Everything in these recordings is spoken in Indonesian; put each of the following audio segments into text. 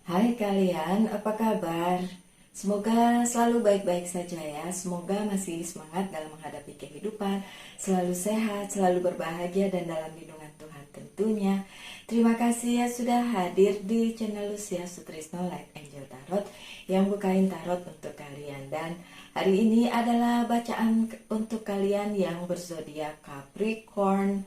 Hai kalian, apa kabar? Semoga selalu baik-baik saja ya. Semoga masih semangat dalam menghadapi kehidupan, selalu sehat, selalu berbahagia dan dalam lindungan Tuhan tentunya. Terima kasih ya sudah hadir di channel Lucia Sutrisno Light Angel Tarot yang bukain tarot untuk kalian. Dan hari ini adalah bacaan untuk kalian yang berzodiak Capricorn.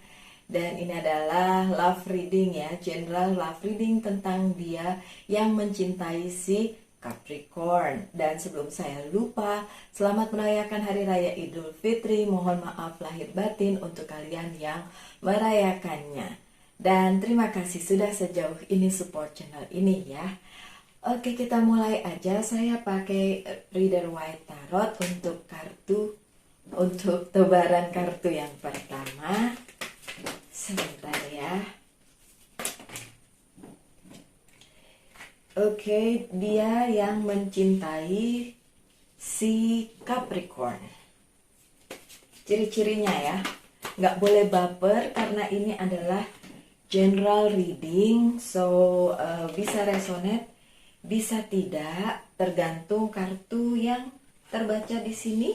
Dan ini adalah love reading ya, general love reading tentang dia yang mencintai si Capricorn. Dan sebelum saya lupa, selamat merayakan Hari Raya Idul Fitri. Mohon maaf lahir batin untuk kalian yang merayakannya. Dan terima kasih sudah sejauh ini support channel ini ya. Oke, kita mulai aja. Saya pakai Reader White Tarot untuk tebaran kartu yang pertama. Sebentar ya. Oke, dia yang mencintai si Capricorn. Ciri-cirinya ya, nggak boleh baper karena ini adalah general reading. So, bisa resonate, bisa tidak, tergantung kartu yang terbaca di sini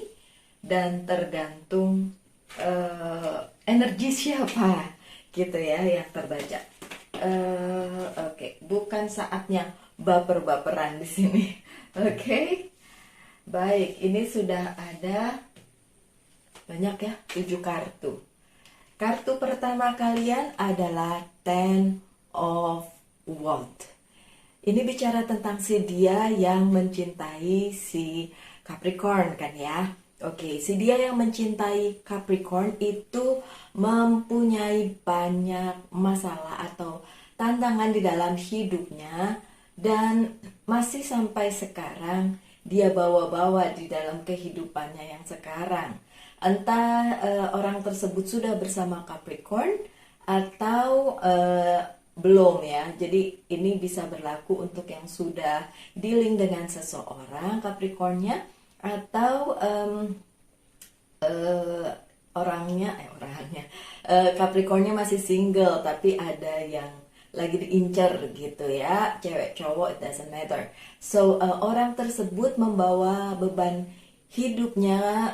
dan tergantung energi siapa gitu ya yang terbaca. Oke, bukan saatnya baper-baperan di sini. Oke. Baik, ini sudah ada banyak ya, 7 kartu. Kartu pertama kalian adalah Ten of Wands. Ini bicara tentang si dia yang mencintai si Capricorn kan ya. Oke, si dia yang mencintai Capricorn itu mempunyai banyak masalah atau tantangan di dalam hidupnya dan masih sampai sekarang dia bawa-bawa di dalam kehidupannya yang sekarang. Entah orang tersebut sudah bersama Capricorn atau belum ya. Jadi ini bisa berlaku untuk yang sudah dealing dengan seseorang Capricornnya atau orangnya Capricornnya masih single tapi ada yang lagi diincar gitu ya, cewek cowok it doesn't matter. So orang tersebut membawa beban hidupnya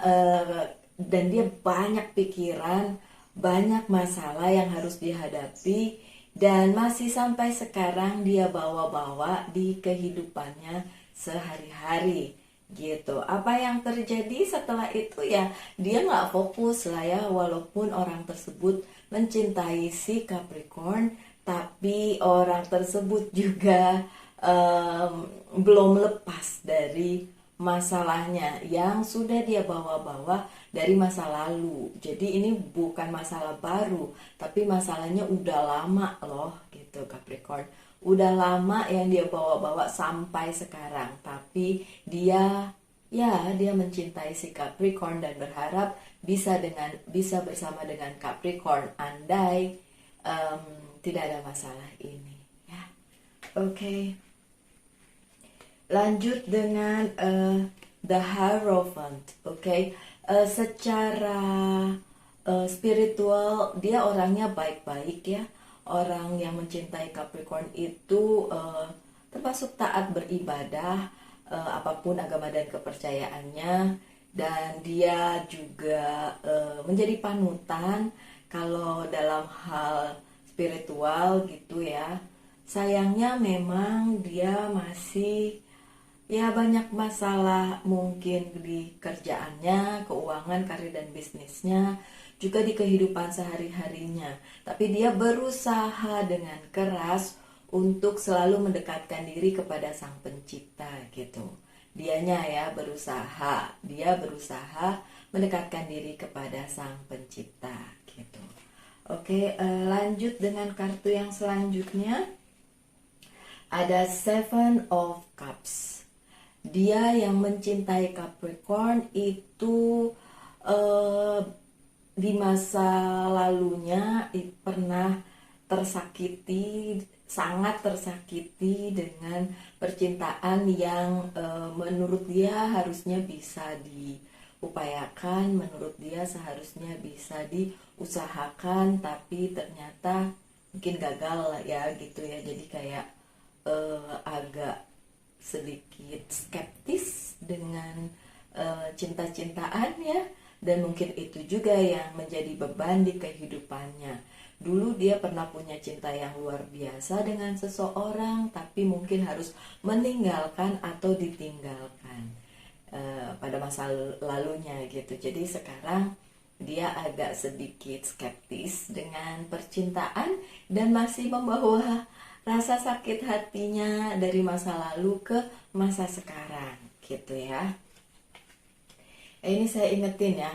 dan dia banyak pikiran, banyak masalah yang harus dihadapi dan masih sampai sekarang dia bawa-bawa di kehidupannya sehari-hari gitu. Apa yang terjadi setelah itu ya dia nggak fokus lah ya, walaupun orang tersebut mencintai si Capricorn tapi orang tersebut juga belum lepas dari masalahnya yang sudah dia bawa-bawa dari masa lalu. Jadi ini bukan masalah baru tapi masalahnya udah lama loh gitu Capricorn. Udah lama yang dia bawa-bawa sampai sekarang, tapi dia mencintai si Capricorn dan berharap bisa bersama dengan Capricorn andai tidak ada masalah ini ya. Oke. Lanjut dengan The Hierophant. Oke. Secara spiritual dia orangnya baik-baik ya. Orang yang mencintai Capricorn itu termasuk taat beribadah, apapun agama dan kepercayaannya, dan dia juga menjadi panutan kalau dalam hal spiritual gitu ya. Sayangnya memang dia masih ya banyak masalah mungkin di kerjaannya, keuangan, karir dan bisnisnya, juga di kehidupan sehari-harinya. Tapi dia berusaha dengan keras untuk selalu mendekatkan diri kepada Sang Pencipta gitu. Dia berusaha mendekatkan diri kepada Sang Pencipta gitu. Oke, lanjut dengan kartu yang selanjutnya. Ada Seven of Cups. Dia yang mencintai Capricorn itu di masa lalunya pernah sangat tersakiti dengan percintaan yang menurut dia harusnya bisa diupayakan, menurut dia seharusnya bisa diusahakan, tapi ternyata mungkin gagal ya gitu ya. Jadi kayak agak sedikit skeptis dengan cinta-cintaan ya, dan mungkin itu juga yang menjadi beban di kehidupannya. Dulu dia pernah punya cinta yang luar biasa dengan seseorang, tapi mungkin harus meninggalkan atau ditinggalkan pada masa lalunya gitu. Jadi sekarang dia agak sedikit skeptis dengan percintaan dan masih membawa rasa sakit hatinya dari masa lalu ke masa sekarang gitu ya. Ini saya ingetin ya,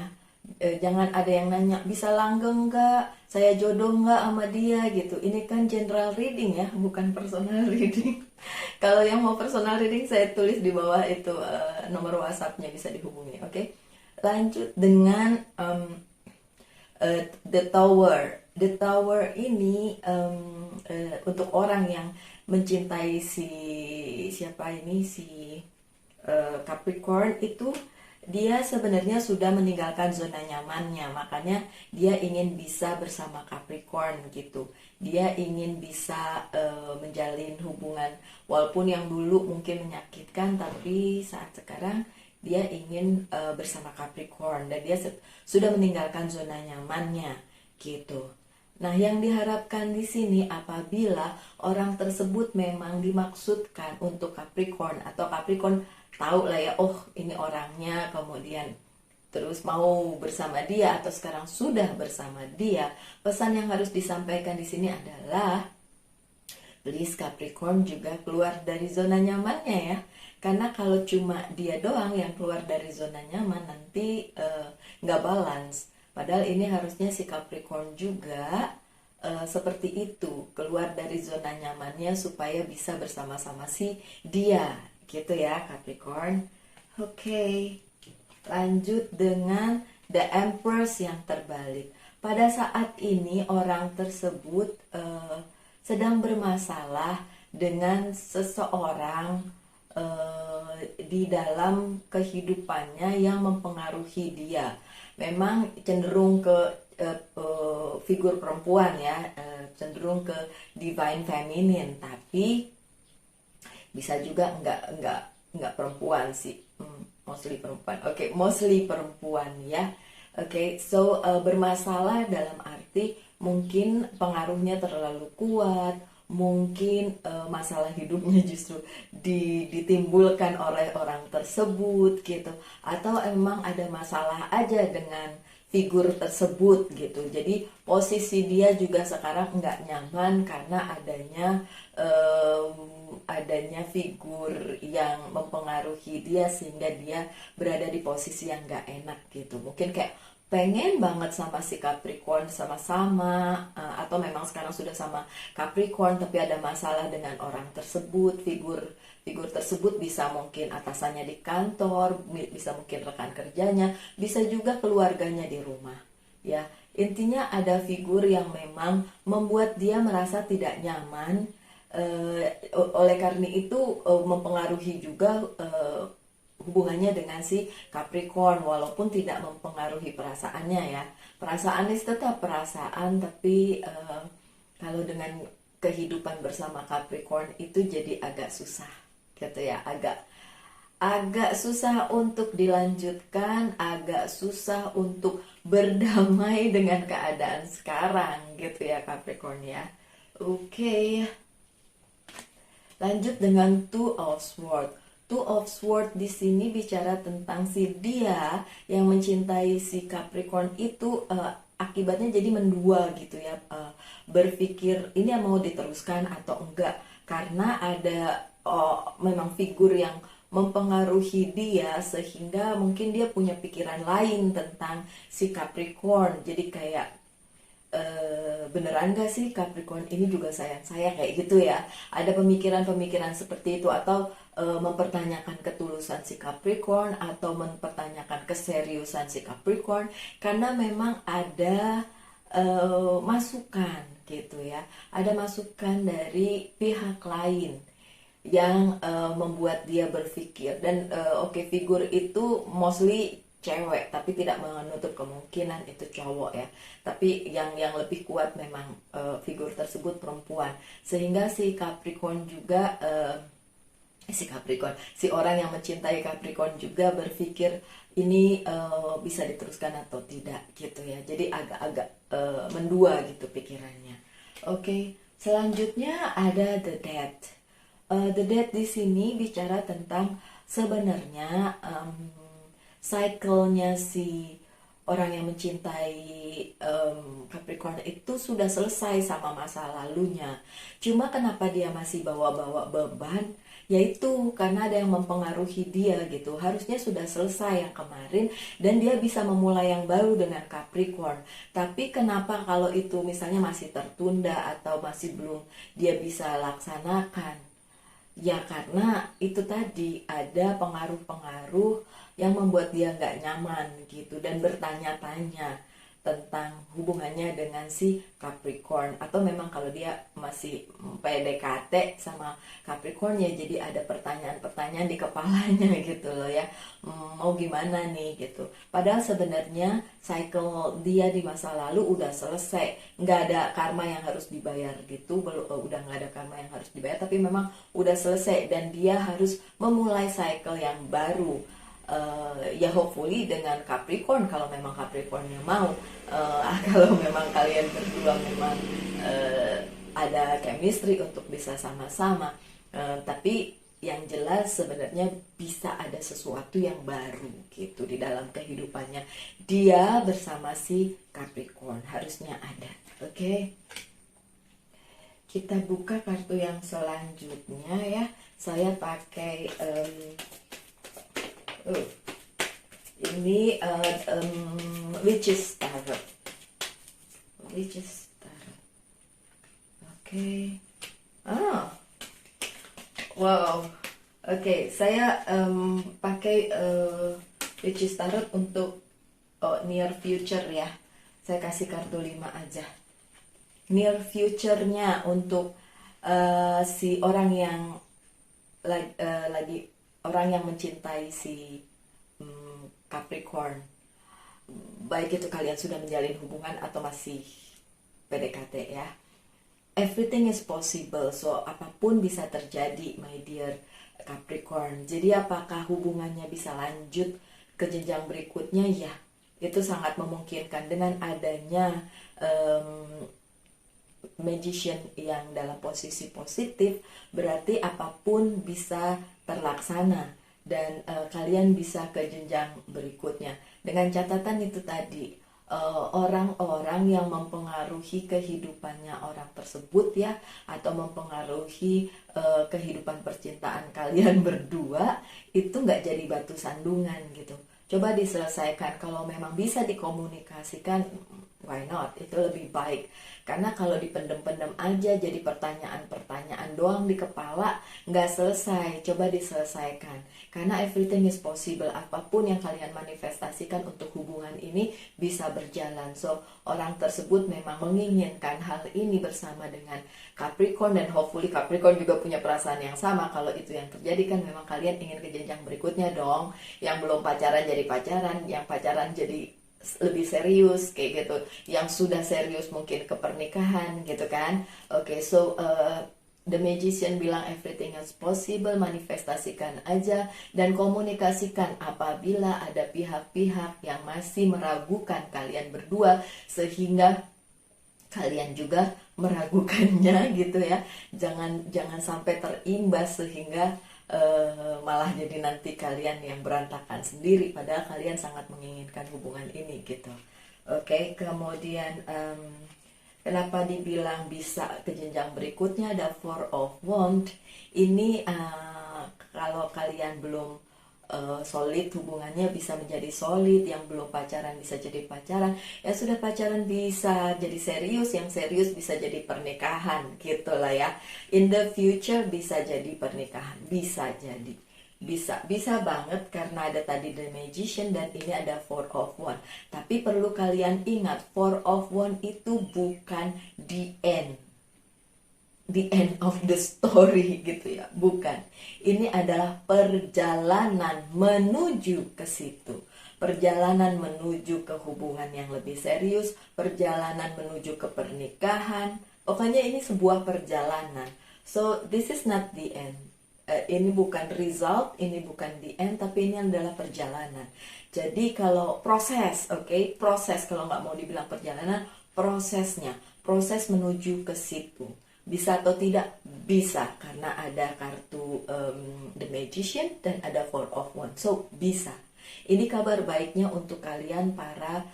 jangan ada yang nanya bisa langgeng nggak, saya jodoh nggak sama dia gitu. Ini kan general reading ya, bukan personal reading. Kalau yang mau personal reading saya tulis di bawah itu nomor WhatsApp-nya, bisa dihubungi. Oke. Lanjut dengan The Tower. The Tower ini untuk orang yang mencintai si Capricorn itu, dia sebenarnya sudah meninggalkan zona nyamannya, makanya dia ingin bisa bersama Capricorn gitu. Dia ingin bisa menjalin hubungan walaupun yang dulu mungkin menyakitkan, tapi saat sekarang dia ingin bersama Capricorn dan dia sudah meninggalkan zona nyamannya gitu. Nah, yang diharapkan di sini apabila orang tersebut memang dimaksudkan untuk Capricorn, atau Capricorn tahu lah ya, oh ini orangnya, kemudian terus mau bersama dia atau sekarang sudah bersama dia, pesan yang harus disampaikan di sini adalah please Capricorn juga keluar dari zona nyamannya ya. Karena kalau cuma dia doang yang keluar dari zona nyaman, nanti nggak balance. Padahal ini harusnya si Capricorn juga seperti itu, keluar dari zona nyamannya supaya bisa bersama-sama si dia. Gitu ya Capricorn. Oke. Lanjut dengan The Empress yang terbalik. Pada saat ini orang tersebut sedang bermasalah dengan seseorang di dalam kehidupannya yang mempengaruhi dia. Memang cenderung ke figur perempuan ya, cenderung ke divine feminine, tapi bisa juga enggak perempuan sih, mostly perempuan. Oke, mostly perempuan ya. Oke, so bermasalah dalam arti mungkin pengaruhnya terlalu kuat, mungkin masalah hidupnya justru ditimbulkan oleh orang tersebut gitu, atau emang ada masalah aja dengan figur tersebut gitu. Jadi posisi dia juga sekarang nggak nyaman karena adanya figur yang mempengaruhi dia, sehingga dia berada di posisi yang nggak enak gitu. Mungkin kayak pengen banget sama si Capricorn sama-sama, atau memang sekarang sudah sama Capricorn tapi ada masalah dengan orang tersebut. Figur tersebut bisa mungkin atasannya di kantor, bisa mungkin rekan kerjanya, bisa juga keluarganya di rumah ya. Intinya ada figur yang memang membuat dia merasa tidak nyaman, oleh karena itu mempengaruhi juga hubungannya dengan si Capricorn, walaupun tidak mempengaruhi perasaannya ya. Perasaannya tetap perasaan, tapi kalau dengan kehidupan bersama Capricorn itu jadi agak susah gitu ya, agak susah untuk dilanjutkan, agak susah untuk berdamai dengan keadaan sekarang gitu ya Capricorn ya. Oke. Lanjut dengan Two of Swords. Two of Swords di sini bicara tentang si dia yang mencintai si Capricorn itu akibatnya jadi mendua gitu ya, berpikir ini yang mau diteruskan atau enggak, karena ada memang figur yang mempengaruhi dia sehingga mungkin dia punya pikiran lain tentang si Capricorn. Jadi kayak beneran gak sih Capricorn ini juga sayang saya, kayak gitu ya. Ada pemikiran-pemikiran seperti itu, atau mempertanyakan ketulusan si Capricorn, atau mempertanyakan keseriusan si Capricorn, karena memang ada masukan gitu ya, ada masukan dari pihak lain yang membuat dia berpikir. Dan oke, figur itu mostly cewek, tapi tidak menutup kemungkinan itu cowok ya. Tapi yang lebih kuat memang figur tersebut perempuan. Sehingga si Capricorn juga si orang yang mencintai Capricorn juga berpikir ini bisa diteruskan atau tidak gitu ya. Jadi agak-agak mendua gitu pikirannya. Oke, selanjutnya ada The Death. The Death di sini bicara tentang sebenarnya cycle-nya si orang yang mencintai Capricorn itu sudah selesai sama masa lalunya. Cuma kenapa dia masih bawa-bawa beban? Yaitu karena ada yang mempengaruhi dia gitu. Harusnya sudah selesai yang kemarin dan dia bisa memulai yang baru dengan Capricorn. Tapi kenapa kalau itu misalnya masih tertunda atau masih belum dia bisa laksanakan? Ya karena itu tadi ada pengaruh-pengaruh yang membuat dia nggak nyaman gitu dan bertanya-tanya tentang hubungannya dengan si Capricorn. Atau memang kalau dia masih PDKT sama Capricorn ya jadi ada pertanyaan-pertanyaan di kepalanya gitu loh ya. Mau gimana nih gitu. Padahal sebenarnya cycle dia di masa lalu udah selesai, nggak ada karma yang harus dibayar gitu, udah nggak ada karma yang harus dibayar, tapi memang udah selesai dan dia harus memulai cycle yang baru. Ya hopefully dengan Capricorn kalau memang Capricornnya mau. Kalau memang kalian berdua memang ada chemistry untuk bisa sama-sama. Tapi yang jelas sebenarnya bisa ada sesuatu yang baru gitu di dalam kehidupannya dia bersama si Capricorn, harusnya ada. Oke. Kita buka kartu yang selanjutnya ya. Saya pakai ini Witch's Tarot. Witch's Tarot. Oke. Wow. Oke, saya pakai Witch's Tarot untuk near future ya. Saya kasih kartu 5 aja. Near future-nya untuk si orang yang lagi orang yang mencintai si Capricorn, baik itu kalian sudah menjalin hubungan atau masih PDKT ya. Everything is possible, so apapun bisa terjadi my dear Capricorn. Jadi apakah hubungannya bisa lanjut ke jenjang berikutnya? Ya, itu sangat memungkinkan dengan adanya magician yang dalam posisi positif. Berarti apapun bisa terlaksana dan kalian bisa ke jenjang berikutnya. Dengan catatan itu tadi, orang-orang yang mempengaruhi kehidupannya orang tersebut ya, atau mempengaruhi kehidupan percintaan kalian berdua, itu nggak jadi batu sandungan gitu. Coba diselesaikan. Kalau memang bisa dikomunikasikan, why not? Itu lebih baik. Karena kalau dipendem-pendem aja jadi pertanyaan-pertanyaan doang di kepala, nggak selesai. Coba diselesaikan. Karena everything is possible. Apapun yang kalian manifestasikan untuk hubungan ini bisa berjalan. So, orang tersebut memang menginginkan hal ini bersama dengan Capricorn. Dan hopefully Capricorn juga punya perasaan yang sama. Kalau itu yang terjadi kan memang kalian ingin ke jenjang berikutnya dong. Yang belum pacaran jadi pacaran, yang pacaran jadi lebih serius kayak gitu, yang sudah serius mungkin ke pernikahan gitu kan. Oke, so The Magician bilang everything is possible, manifestasikan aja dan komunikasikan apabila ada pihak-pihak yang masih meragukan kalian berdua sehingga kalian juga meragukannya gitu ya. Jangan sampai terimbas sehingga malah jadi nanti kalian yang berantakan sendiri padahal kalian sangat menginginkan hubungan ini gitu. Oke, kemudian kenapa dibilang bisa ke jenjang berikutnya? Ada Four of Wands. Ini kalau kalian belum solid hubungannya bisa menjadi solid, yang belum pacaran bisa jadi pacaran, yang sudah pacaran bisa jadi serius, yang serius bisa jadi pernikahan gitu lah ya. In the future bisa jadi pernikahan, bisa jadi, bisa banget karena ada tadi The Magician dan ini ada Four of Wands. Tapi perlu kalian ingat, Four of Wands itu bukan the end of the story gitu ya, bukan. Ini adalah perjalanan menuju ke situ. perjalanan menuju ke hubungan yang lebih serius, perjalanan menuju ke pernikahan. Pokoknya ini sebuah perjalanan. So this is not the end. Ini bukan result, ini bukan the end, tapi ini adalah perjalanan. Jadi kalau proses, oke, proses, kalau nggak mau dibilang perjalanan, prosesnya, proses menuju ke situ. Bisa atau tidak? Bisa, karena ada kartu The Magician dan ada Four of Wands. So bisa. Ini kabar baiknya untuk kalian para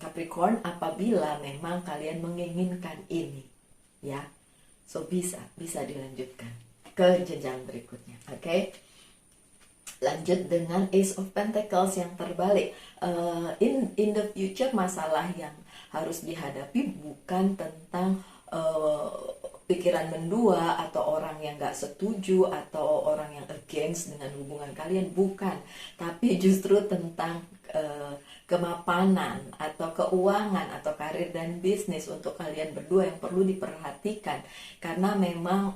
Capricorn apabila memang kalian menginginkan ini, ya. So bisa dilanjutkan ke jenjang berikutnya. Oke. Lanjut dengan Ace of Pentacles yang terbalik. In the future, masalah yang harus dihadapi bukan tentang pikiran mendua atau orang yang gak setuju atau orang yang against dengan hubungan kalian, bukan, tapi justru tentang kemapanan atau keuangan atau karir dan bisnis untuk kalian berdua yang perlu diperhatikan, karena memang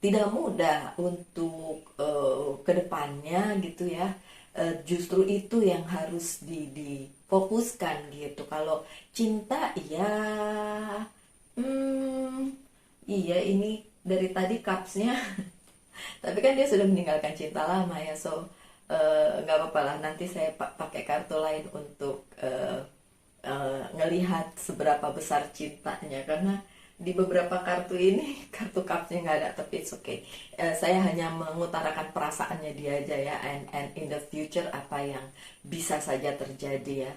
tidak mudah untuk kedepannya gitu ya. Justru itu yang harus difokuskan gitu. Kalau cinta ya iya, ini dari tadi cupsnya tapi kan dia sudah meninggalkan cinta lama ya, so nggak apa-apa lah, nanti saya pakai kartu lain untuk ngelihat seberapa besar cintanya, karena di beberapa kartu ini kartu cupsnya nggak ada, tapi it's okay. Saya hanya mengutarakan perasaannya dia aja ya, and in the future apa yang bisa saja terjadi ya.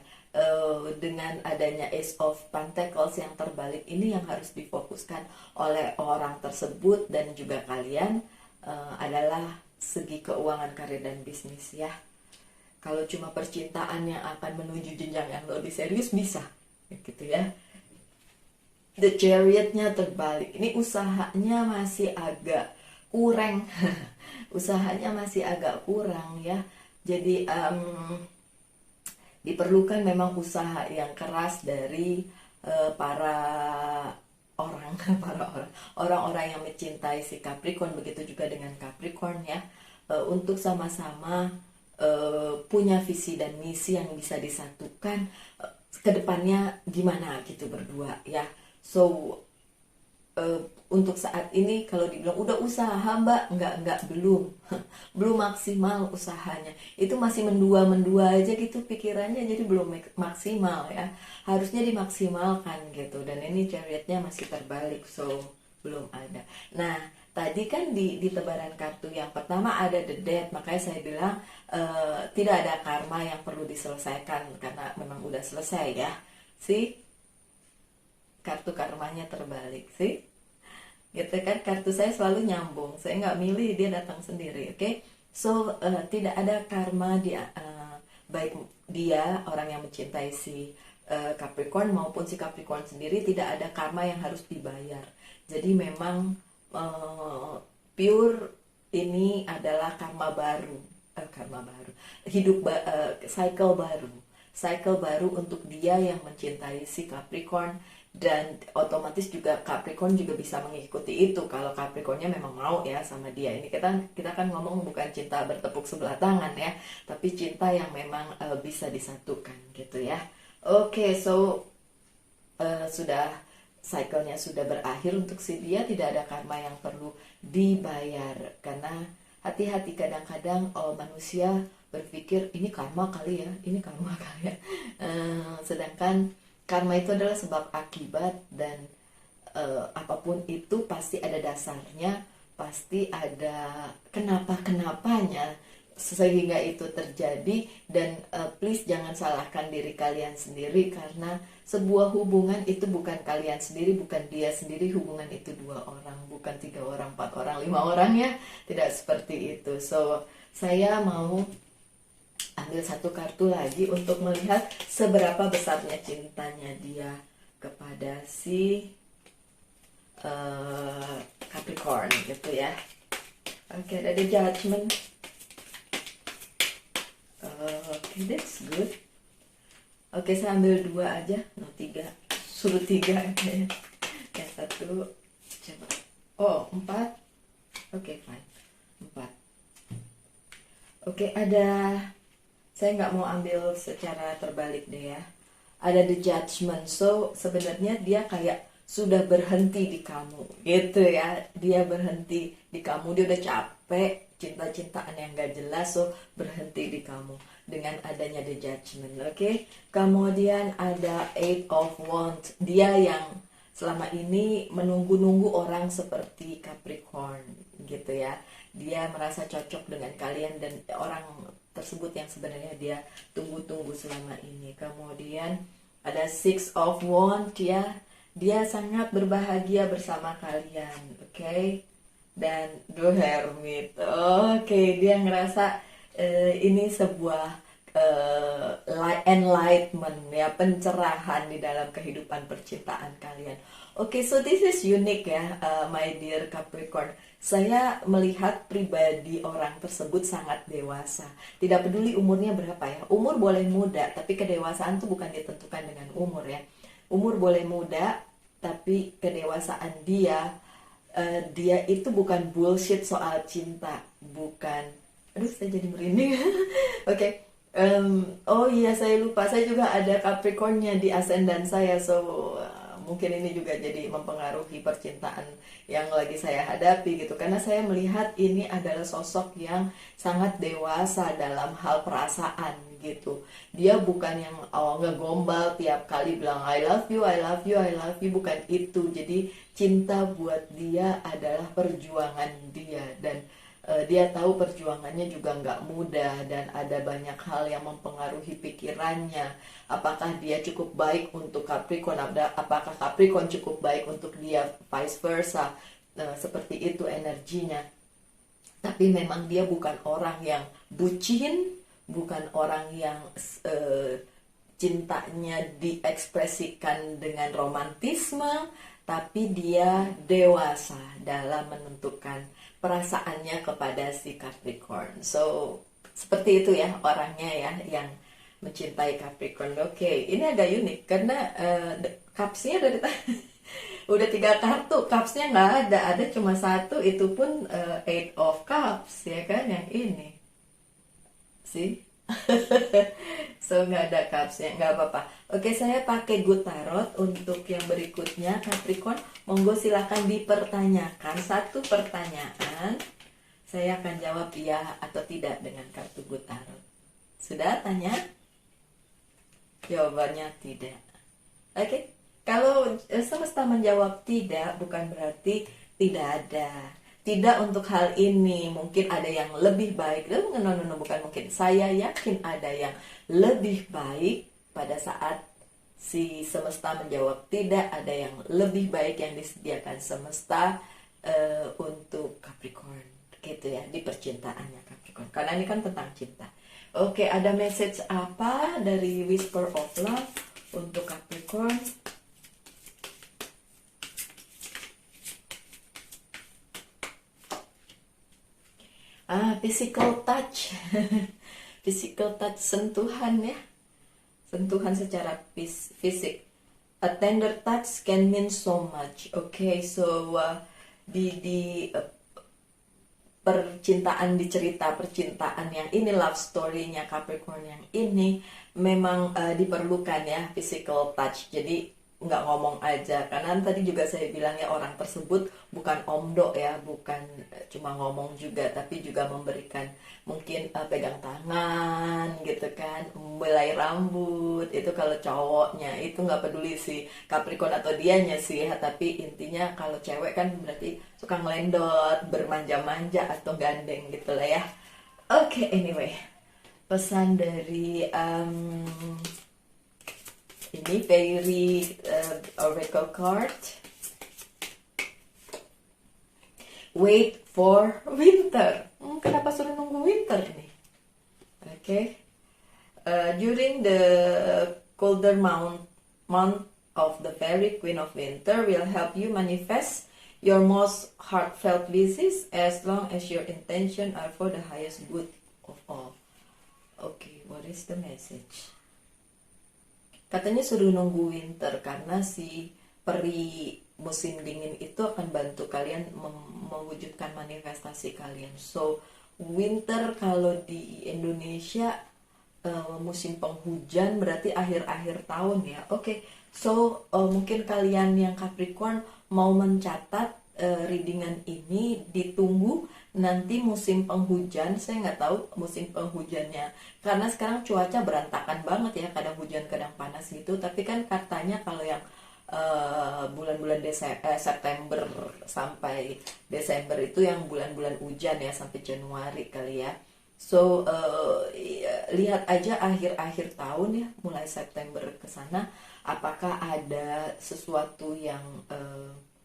Dengan adanya Ace of Pentacles yang terbalik ini, yang harus difokuskan oleh orang tersebut dan juga kalian adalah segi keuangan, karir dan bisnis ya. Kalau cuma percintaan yang akan menuju jenjang yang lebih serius bisa gitu ya. The Chariot-nya terbalik. Ini usahanya masih agak kurang. Usahanya masih agak kurang ya. Jadi diperlukan memang usaha yang keras dari para orang-orang yang mencintai si Capricorn, begitu juga dengan Capricorn ya, untuk sama-sama punya visi dan misi yang bisa disatukan ke depannya gimana gitu berdua ya. So untuk saat ini kalau dibilang udah usaha mbak, enggak belum maksimal usahanya, itu masih mendua aja gitu pikirannya, jadi belum maksimal ya, harusnya dimaksimalkan gitu. Dan ini Chariot-nya masih terbalik, so belum ada. Nah tadi kan di tebaran kartu yang pertama ada The Death, makanya saya bilang tidak ada karma yang perlu diselesaikan karena memang udah selesai ya. Kartu karmanya terbalik sih gitu kan, kartu saya selalu nyambung, saya nggak milih, dia datang sendiri. Oke. So tidak ada karma dia, baik dia orang yang mencintai si Capricorn maupun si Capricorn sendiri, tidak ada karma yang harus dibayar. Jadi memang pure ini adalah karma baru, hidup cycle baru untuk dia yang mencintai si Capricorn. Dan otomatis juga Capricorn juga bisa mengikuti itu kalau Capricornnya memang mau ya sama dia. Ini kita kan ngomong bukan cinta bertepuk sebelah tangan ya, tapi cinta yang memang bisa disatukan gitu ya. Oke, so sudah cycle-nya sudah berakhir untuk si dia, tidak ada karma yang perlu dibayar. Karena hati-hati, kadang-kadang manusia berpikir ini karma kali ya, sedangkan karma itu adalah sebab akibat, dan apapun itu pasti ada dasarnya, pasti ada kenapa-kenapanya sehingga itu terjadi. Dan please jangan salahkan diri kalian sendiri, karena sebuah hubungan itu bukan kalian sendiri, bukan dia sendiri, hubungan itu 2 orang, bukan 3 orang, 4 orang, 5 orang ya, tidak seperti itu. So saya mau ambil satu kartu lagi untuk melihat seberapa besarnya cintanya dia kepada si Capricorn gitu ya. Oke, ada Judgment. Oke, that's good. Oke, saya ambil 2 aja, 3. Suruh 3 ya. Yang satu coba. Oh, 4. Oke, fine. 4. Oke, ada saya nggak mau ambil secara terbalik deh ya. Ada the judgment, so sebenarnya dia kayak sudah berhenti di kamu gitu ya. Dia berhenti di kamu, dia udah capek cinta-cintaan yang gak jelas, so berhenti di kamu dengan adanya the judgment. Oke. Kemudian ada eight of wands, dia yang selama ini menunggu-nunggu orang seperti Capricorn gitu ya. Dia merasa cocok dengan kalian dan orang tersebut yang sebenarnya dia tunggu-tunggu selama ini. Kemudian ada six of wands ya. Dia sangat berbahagia bersama kalian, oke? Dan the hermit, oke, dia ngerasa ini sebuah enlightenment ya, pencerahan di dalam kehidupan percintaan kalian. Oke, so this is unique ya, my dear Capricorn. Saya melihat pribadi orang tersebut sangat dewasa. Tidak peduli umurnya berapa ya. Umur boleh muda, tapi kedewasaan tuh bukan ditentukan dengan umur ya. Umur boleh muda, tapi kedewasaan dia itu bukan bullshit soal cinta, bukan. Aduh, saya jadi merinding. Oke. Oh iya, saya lupa. Saya juga ada Capricornnya di ascendant saya, so mungkin ini juga jadi mempengaruhi percintaan yang lagi saya hadapi gitu. Karena saya melihat ini adalah sosok yang sangat dewasa dalam hal perasaan gitu. Dia bukan yang ngegombal tiap kali bilang I love you, I love you, I love you, bukan itu. Jadi cinta buat dia adalah perjuangan dia, dan dia tahu perjuangannya juga nggak mudah dan ada banyak hal yang mempengaruhi pikirannya. Apakah dia cukup baik untuk Capricorn, apakah Capricorn cukup baik untuk dia, vice versa. Seperti itu energinya. Tapi memang dia bukan orang yang bucin, bukan orang yang cintanya diekspresikan dengan romantisme, tapi dia dewasa dalam menentukan perasaannya kepada si Capricorn. So, seperti itu ya orangnya ya yang mencintai Capricorn. Oke, ini agak unik karena cupsnya dari udah 3 kartu, cupsnya nggak ada cuma satu, itu pun eight of cups ya kan, yang ini sih. So nggak ada cupsnya, nggak apa-apa. Oke, saya pakai good tarot untuk yang berikutnya Capricorn. Monggo silakan dipertanyakan satu pertanyaan, saya akan jawab ya atau tidak dengan kartu good tarot. Sudah tanya? Jawabannya tidak. Oke, kalau semesta menjawab tidak, bukan berarti tidak ada. Tidak untuk hal ini, mungkin ada yang lebih baik. No, bukan mungkin. Saya yakin ada yang lebih baik pada saat si semesta menjawab tidak, ada yang lebih baik yang disediakan semesta untuk Capricorn. Gitu ya, di percintaannya Capricorn. Karena ini kan tentang cinta. Oke, ada message apa dari Whisper of Love untuk Capricorn? Physical touch. Physical touch, sentuhan ya. Sentuhan secara fisik. A tender touch can mean so much. Okay, so di percintaan, di cerita percintaan yang ini, love story-nya Capricorn yang ini memang diperlukan ya physical touch. Jadi nggak ngomong aja, karena tadi juga saya bilang ya, orang tersebut bukan omdo ya, bukan cuma ngomong juga, tapi juga memberikan mungkin pegang tangan gitu kan, belai rambut. Itu kalau cowoknya, itu nggak peduli si Capricorn atau dianya sih ya, tapi intinya kalau cewek kan berarti suka ngelendot, bermanja-manja atau gandeng gitu lah ya. Oke, anyway, pesan dari ini Fairy Oracle card. Wait for winter. Kenapa suruh nunggu winter nih? Okay. During the colder month of the Fairy Queen of Winter will help you manifest your most heartfelt wishes as long as your intention are for the highest good of all. Okay, what is the message? Katanya suruh nunggu winter karena si peri musim dingin itu akan bantu kalian mewujudkan manifestasi kalian. So winter kalau di Indonesia musim penghujan berarti akhir-akhir tahun ya. Oke, so mungkin kalian yang Capricorn mau mencatat readingan ini, ditunggu nanti musim penghujan. Saya nggak tahu musim penghujannya karena sekarang cuaca berantakan banget ya, kadang hujan kadang panas gitu. Tapi kan katanya kalau yang bulan-bulan September sampai Desember itu yang bulan-bulan hujan ya, sampai Januari kali ya. So lihat aja akhir-akhir tahun ya, mulai September ke sana, apakah ada sesuatu yang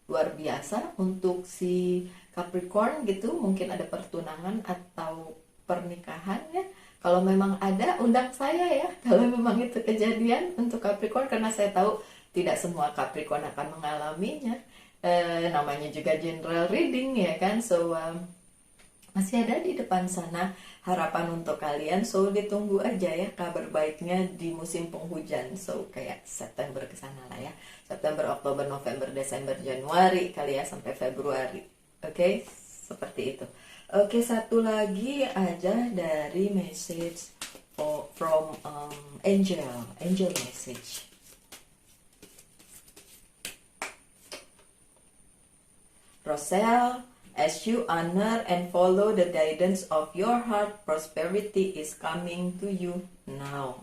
luar biasa untuk si Capricorn gitu, mungkin ada pertunangan atau pernikahan ya. Kalau memang ada, undang saya ya. Kalau memang itu kejadian untuk Capricorn, karena saya tahu tidak semua Capricorn akan mengalaminya. Namanya juga general reading ya kan. So masih ada di depan sana harapan untuk kalian. So ditunggu aja ya kabar baiknya di musim penghujan. So kayak September ke sana lah ya. September, Oktober, November, Desember, Januari kali ya, sampai Februari. Oke, seperti itu. Oke, satu lagi aja dari message from angel message. Roselle, as you honor and follow the guidance of your heart, prosperity is coming to you now.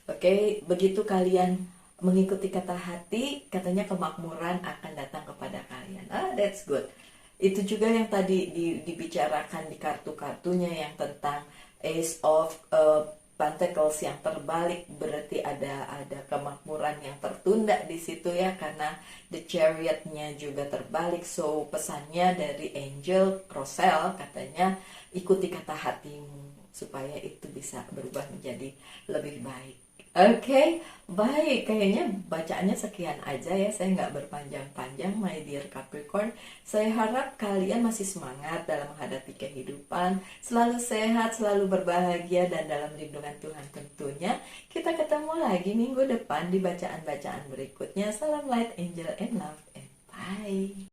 Oke, begitu kalian mengikuti kata hati, katanya kemakmuran akan datang kepada kalian. That's good. Itu juga yang tadi dibicarakan di kartu-kartunya yang tentang Ace of Pentacles yang terbalik, berarti ada kemakmuran yang tertunda di situ ya, karena the Chariot-nya juga terbalik. So pesannya dari Angel Roselle katanya ikuti kata hatimu supaya itu bisa berubah menjadi lebih baik. Oke, baik. Kayaknya bacaannya sekian aja ya. Saya nggak berpanjang-panjang, my dear Capricorn. Saya harap kalian masih semangat dalam menghadapi kehidupan. Selalu sehat, selalu berbahagia, dan dalam lindungan Tuhan tentunya. Kita ketemu lagi minggu depan di bacaan-bacaan berikutnya. Salam light, angel, and love, and bye.